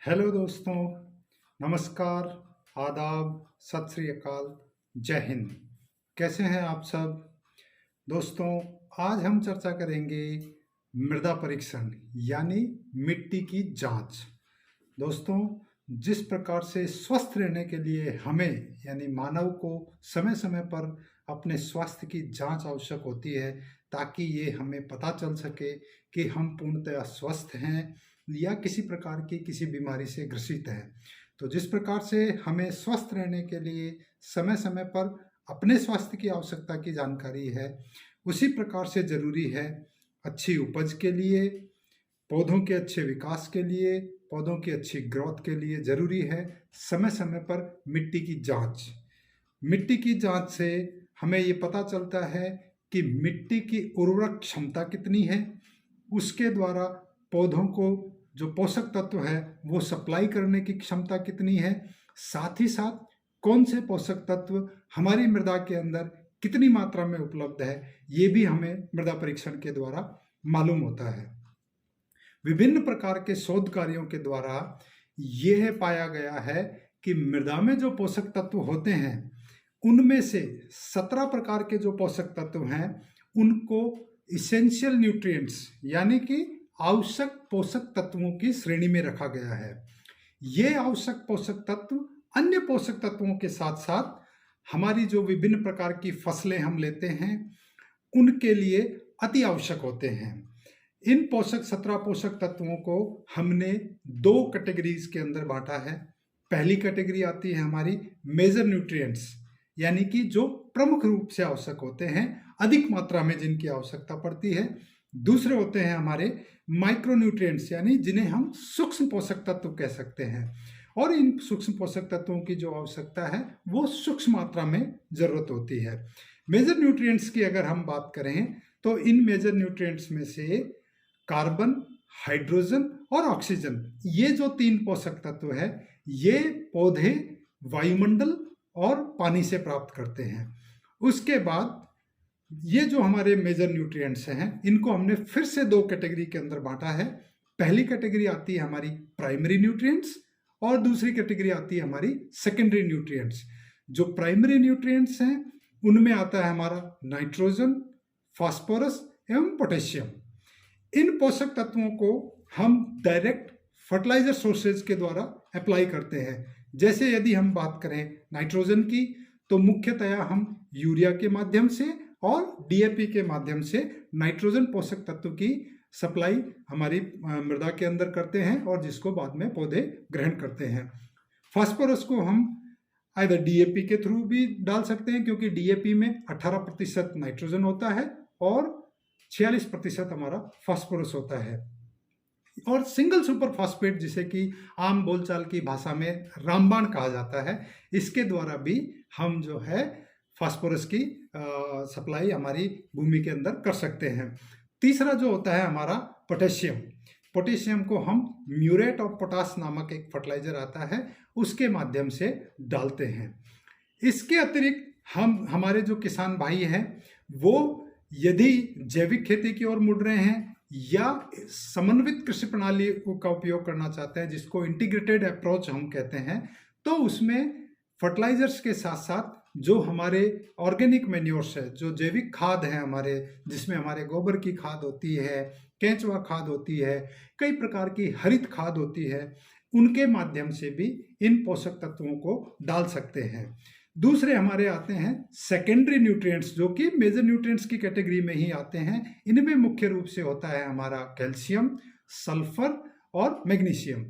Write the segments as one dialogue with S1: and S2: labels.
S1: Hello दोस्तों, नमस्कार, आदाब, सत श्री अकाल, जय हिंद। कैसे हैं आप सब? दोस्तों, आज हम चर्चा करेंगे मृदा परीक्षण यानी मिट्टी की जांच। दोस्तों, जिस प्रकार से स्वस्थ रहने के लिए हमें यानी मानव को समय समय पर अपने स्वास्थ्य की जांच आवश्यक होती है, ताकि ये हमें पता चल सके कि हम पूर्णतः स्वस्थ हैं या किसी प्रकार की किसी बीमारी से ग्रसित हैं। तो जिस प्रकार से हमें स्वस्थ रहने के लिए समय समय पर अपने स्वास्थ्य की आवश्यकता की जानकारी है, उसी प्रकार से जरूरी है अच्छी उपज के लिए, पौधों के अच्छे विकास के लिए, पौधों की अच्छी ग्रोथ के लिए जरूरी है समय समय पर मिट्टी की जांच। मिट्टी की जांच से हमें ये पता चलता है कि मिट्टी की उर्वरक क्षमता कितनी है, उसके द्वारा पौधों को जो पोषक तत्व है वो सप्लाई करने की क्षमता कितनी है, साथ ही साथ कौन से पोषक तत्व हमारी मृदा के अंदर कितनी मात्रा में उपलब्ध है, ये भी हमें मृदा परीक्षण के द्वारा मालूम होता है। विभिन्न प्रकार के शोध कार्यों के द्वारा यह पाया गया है कि मृदा में जो पोषक तत्व होते हैं उनमें से 17 प्रकार के जो पोषक तत्व हैं उनको इसेंशियल न्यूट्रिएंट्स यानी कि आवश्यक पोषक तत्वों की श्रेणी में रखा गया है। ये आवश्यक पोषक तत्व अन्य पोषक तत्वों के साथ साथ हमारी जो विभिन्न प्रकार की फसलें हम लेते हैं उनके लिए अति आवश्यक होते हैं। इन 17 पोषक तत्वों को हमने 2 कैटेगरीज के अंदर बांटा है। पहली कैटेगरी आती है हमारी मेजर न्यूट्रिएंट्स यानी कि जो प्रमुख रूप से आवश्यक होते हैं, अधिक मात्रा में जिनकी आवश्यकता पड़ती है। दूसरे होते हैं हमारे माइक्रोन्यूट्रिएंट्स यानी जिन्हें हम सूक्ष्म पोषक तत्व कह सकते हैं, और इन सूक्ष्म पोषक तत्वों की जो आवश्यकता है वो सूक्ष्म मात्रा में जरूरत होती है। मेजर न्यूट्रिएंट्स की अगर हम बात करें तो इन मेजर न्यूट्रिएंट्स में से कार्बन, हाइड्रोजन और ऑक्सीजन, ये जो 3 पोषक तत्व है ये पौधे वायुमंडल और पानी से प्राप्त करते हैं। उसके बाद ये जो हमारे मेजर न्यूट्रिएंट्स हैं इनको हमने फिर से 2 कैटेगरी के अंदर बांटा है। पहली कैटेगरी आती है हमारी प्राइमरी न्यूट्रिएंट्स और दूसरी कैटेगरी आती है हमारी सेकेंडरी न्यूट्रिएंट्स। जो प्राइमरी न्यूट्रिएंट्स हैं उनमें आता है हमारा नाइट्रोजन, फास्फोरस एवं पोटेशियम। इन पोषक तत्वों को हम डायरेक्ट फर्टिलाइजर सोर्सेज के द्वारा अप्लाई करते हैं। जैसे यदि हम बात करें नाइट्रोजन की तो मुख्यतया हम यूरिया के माध्यम से और डीएपी के माध्यम से नाइट्रोजन पोषक तत्व की सप्लाई हमारी मृदा के अंदर करते हैं और जिसको बाद में पौधे ग्रहण करते हैं। फास्फोरस को हम आइदर डीएपी के थ्रू भी डाल सकते हैं क्योंकि डीएपी में 18% नाइट्रोजन होता है और 46% हमारा फास्फोरस होता है। और सिंगल सुपर फास्फेट जिसे कि आम बोलचाल की भाषा में रामबाण कहा जाता है, इसके द्वारा भी हम जो है फास्फोरस की सप्लाई हमारी भूमि के अंदर कर सकते हैं। तीसरा जो होता है हमारा पोटेशियम। पोटेशियम को हम म्यूरेट ऑफ पोटाश नामक एक फर्टिलाइजर आता है उसके माध्यम से डालते हैं। इसके अतिरिक्त हमारे जो किसान भाई हैं वो यदि जैविक खेती की ओर मुड़ रहे हैं या समन्वित कृषि प्रणाली का उपयोग करना चाहते हैं जिसको इंटीग्रेटेड अप्रोच हम कहते हैं, तो उसमें फर्टिलाइजर्स के साथ साथ जो हमारे ऑर्गेनिक मैन्योर्स है, जो जैविक खाद है हमारे, जिसमें हमारे गोबर की खाद होती है, केंचुआ खाद होती है, कई प्रकार की हरित खाद होती है, उनके माध्यम से भी इन पोषक तत्वों को डाल सकते हैं। दूसरे हमारे आते हैं सेकेंडरी न्यूट्रिएंट्स जो कि मेजर न्यूट्रिएंट्स की कैटेगरी में ही आते हैं। इनमें मुख्य रूप से होता है हमारा कैल्शियम, सल्फर और मैग्नीशियम।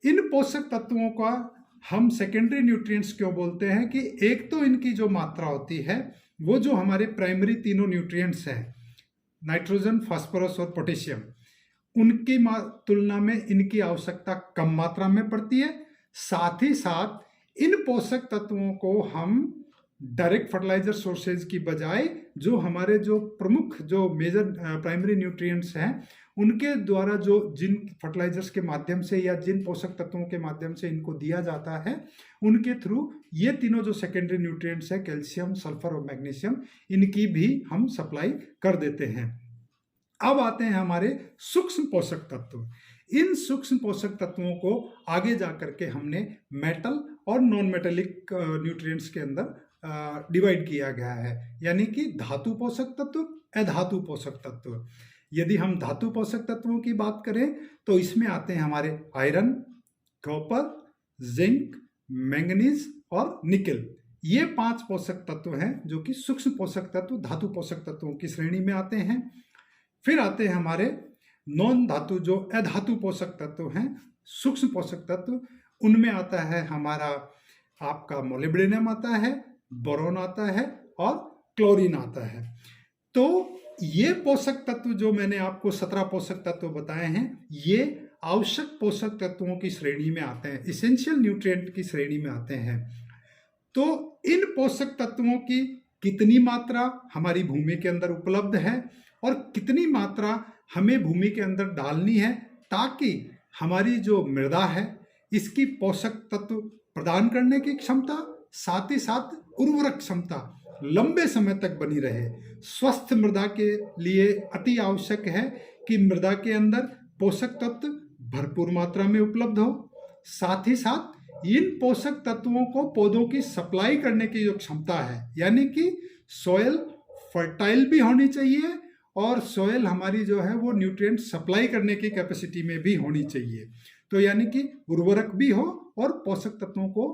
S1: इन पोषक तत्वों का हम सेकेंडरी न्यूट्रिएंट्स क्यों बोलते हैं कि एक तो इनकी जो मात्रा होती है वो जो हमारे प्राइमरी तीनों न्यूट्रिएंट्स हैं नाइट्रोजन, फास्फोरस और पोटेशियम, उनकी तुलना में इनकी आवश्यकता कम मात्रा में पड़ती है। साथ ही साथ इन पोषक तत्वों को हम डायरेक्ट फर्टिलाइजर सोर्सेज की बजाय जो हमारे जो प्रमुख जो मेजर प्राइमरी न्यूट्रिएंट्स हैं उनके द्वारा जो जिन फर्टिलाइजर्स के माध्यम से या जिन पोषक तत्वों के माध्यम से इनको दिया जाता है उनके थ्रू ये तीनों जो सेकेंडरी न्यूट्रिएंट्स है कैल्शियम, सल्फर और मैग्नीशियम, इनकी भी हम सप्लाई कर देते हैं। अब आते हैं हमारे सूक्ष्म पोषक तत्व। इन सूक्ष्म पोषक तत्वों को आगे जा करके हमने मेटल और नॉन मेटेलिक न्यूट्रिएंट्स के अंदर डिवाइड किया गया है, यानी कि धातु पोषक तत्व, अधातु पोषक तत्व। यदि हम धातु पोषक तत्वों की बात करें तो इसमें आते हैं हमारे आयरन, कॉपर, जिंक, मैंगनीज और निकेल। ये 5 पोषक तत्व हैं जो कि सूक्ष्म पोषक तत्व, धातु पोषक तत्वों की श्रेणी में आते हैं। फिर आते हैं हमारे नॉन धातु, जो अधातु पोषक तत्व हैं, सूक्ष्म पोषक तत्व। उनमें आता है हमारा आपका मोलिब्डेनम आता है, बोरोन आता है और क्लोरीन आता है। तो ये पोषक तत्व जो मैंने आपको 17 पोषक तत्व बताए हैं, ये आवश्यक पोषक तत्वों की श्रेणी में आते हैं, इसेंशियल न्यूट्रिएंट की श्रेणी में आते हैं। तो इन पोषक तत्वों की कितनी मात्रा हमारी भूमि के अंदर उपलब्ध है और कितनी मात्रा हमें भूमि के अंदर डालनी है, ताकि हमारी जो मृदा है इसकी पोषक तत्व प्रदान करने की क्षमता, साथ ही साथ उर्वरक क्षमता लंबे समय तक बनी रहे। स्वस्थ मृदा के लिए अति आवश्यक है कि मृदा के अंदर पोषक तत्व भरपूर मात्रा में उपलब्ध हो। साथ ही साथ इन पोषक तत्वों को पौधों की सप्लाई करने की जो क्षमता है, यानी कि सॉयल फर्टाइल भी होनी चाहिए और सॉयल हमारी जो है वो न्यूट्रिएंट सप्लाई करने की कैपेसिटी में भी होनी चाहिए। तो यानी कि उर्वरक भी हो और पोषक तत्वों को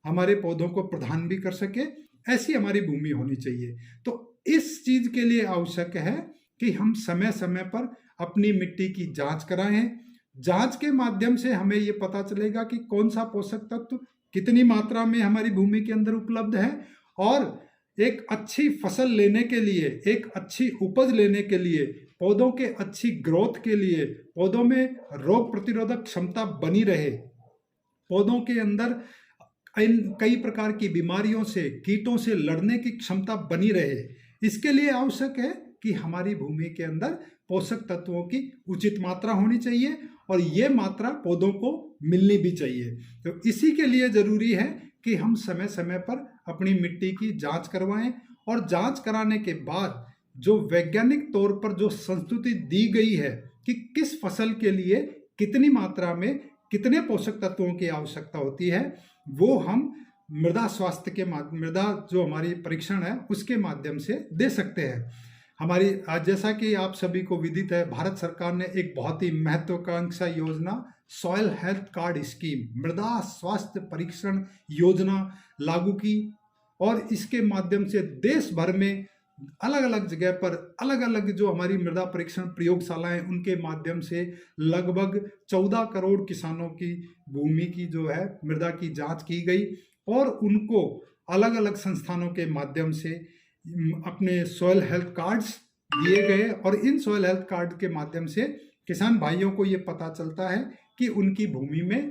S1: हमारे पौधों को प्रदान भी कर सके, ऐसी हमारी भूमि होनी चाहिए। तो इस चीज के लिए आवश्यक है कि हम समय समय पर अपनी मिट्टी की जांच कराएं। जांच के माध्यम से हमें ये पता चलेगा कि कौन सा पोषक तत्व कितनी मात्रा में हमारी भूमि के अंदर उपलब्ध है, और एक अच्छी फसल लेने के लिए, एक अच्छी उपज लेने के लिए, पौधों के अच्छी ग्रोथ के लिए, पौधों में रोग प्रतिरोधक क्षमता बनी रहे, पौधों के अंदर इन कई प्रकार की बीमारियों से, कीटों से लड़ने की क्षमता बनी रहे, इसके लिए आवश्यक है कि हमारी भूमि के अंदर पोषक तत्वों की उचित मात्रा होनी चाहिए और ये मात्रा पौधों को मिलनी भी चाहिए। तो इसी के लिए जरूरी है कि हम समय समय पर अपनी मिट्टी की जांच करवाएं, और जांच कराने के बाद जो वैज्ञानिक तौर पर जो संस्तुति दी गई है कि किस फसल के लिए कितनी मात्रा में कितने पोषक तत्वों की आवश्यकता होती है, वो हम मृदा स्वास्थ्य के मृदा जो हमारी परीक्षण है उसके माध्यम से दे सकते हैं। हमारी आज जैसा कि आप सभी को विदित है, भारत सरकार ने एक बहुत ही महत्वाकांक्षी योजना सॉइल हेल्थ कार्ड स्कीम, मृदा स्वास्थ्य परीक्षण योजना लागू की, और इसके माध्यम से देश भर में अलग अलग जगह पर अलग अलग जो हमारी मृदा परीक्षण प्रयोगशालाएं, उनके माध्यम से लगभग 14 करोड़ किसानों की भूमि की जो है मृदा की जांच की गई, और उनको अलग अलग संस्थानों के माध्यम से अपने सॉइल हेल्थ कार्ड्स दिए गए, और इन सॉइल हेल्थ कार्ड के माध्यम से किसान भाइयों को ये पता चलता है कि उनकी भूमि में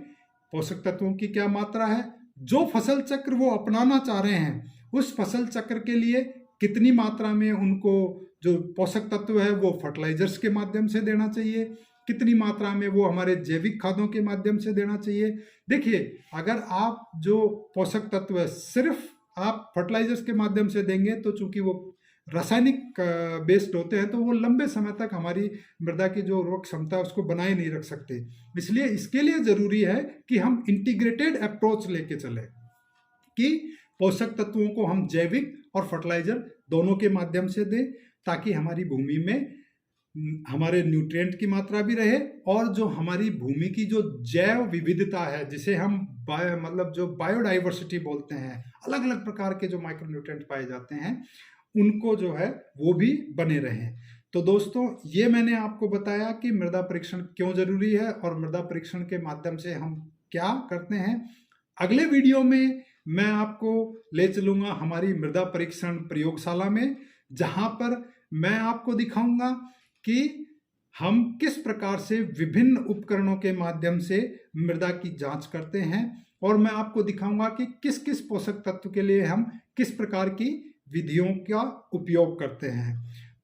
S1: पोषक तत्वों की क्या मात्रा है, जो फसल चक्र वो अपनाना चाह रहे हैं उस फसल चक्र के लिए कितनी मात्रा में उनको जो पोषक तत्व है वो फर्टिलाइजर्स के माध्यम से देना चाहिए, कितनी मात्रा में वो हमारे जैविक खादों के माध्यम से देना चाहिए। देखिए, अगर आप जो पोषक तत्व है सिर्फ आप फर्टिलाइजर्स के माध्यम से देंगे तो चूंकि वो रासायनिक बेस्ड होते हैं तो वो लंबे समय तक हमारी मृदा की जो उर्वरक क्षमता है उसको बनाए नहीं रख सकते। इसलिए इसके लिए जरूरी है कि हम इंटीग्रेटेड अप्रोच लेके चलें कि पोषक तत्वों को हम जैविक और फर्टिलाइजर दोनों के माध्यम से दें, ताकि हमारी भूमि में हमारे न्यूट्रिएंट की मात्रा भी रहे, और जो हमारी भूमि की जो जैव विविधता है, जिसे हम जो बायोडाइवर्सिटी बोलते हैं, अलग अलग प्रकार के जो माइक्रो न्यूट्रिएंट पाए जाते हैं, उनको जो है वो भी बने रहें। तो दोस्तों, ये मैंने आपको बताया कि मृदा परीक्षण क्यों जरूरी है और मृदा परीक्षण के माध्यम से हम क्या करते हैं। अगले वीडियो में मैं आपको ले चलूंगा हमारी मृदा परीक्षण प्रयोगशाला में, जहां पर मैं आपको दिखाऊंगा कि हम किस प्रकार से विभिन्न उपकरणों के माध्यम से मृदा की जांच करते हैं, और मैं आपको दिखाऊंगा कि किस किस पोषक तत्व के लिए हम किस प्रकार की विधियों का उपयोग करते हैं।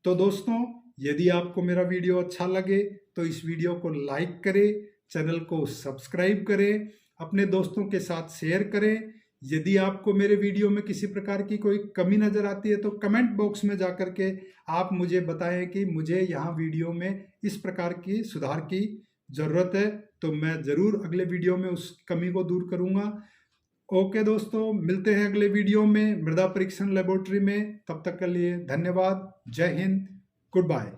S1: तो दोस्तों, यदि आपको मेरा वीडियो अच्छा लगे तो इस वीडियो को लाइक करें, चैनल को सब्सक्राइब करें, अपने दोस्तों के साथ शेयर करें। यदि आपको मेरे वीडियो में किसी प्रकार की कोई कमी नज़र आती है तो कमेंट बॉक्स में जाकर के आप मुझे बताएं कि मुझे यहाँ वीडियो में इस प्रकार की सुधार की ज़रूरत है तो मैं ज़रूर अगले वीडियो में उस कमी को दूर करूँगा। ओके दोस्तों, मिलते हैं अगले वीडियो में मृदा परीक्षण लेबोरेटरी में। तब तक के लिए धन्यवाद। जय हिंद। Good bye.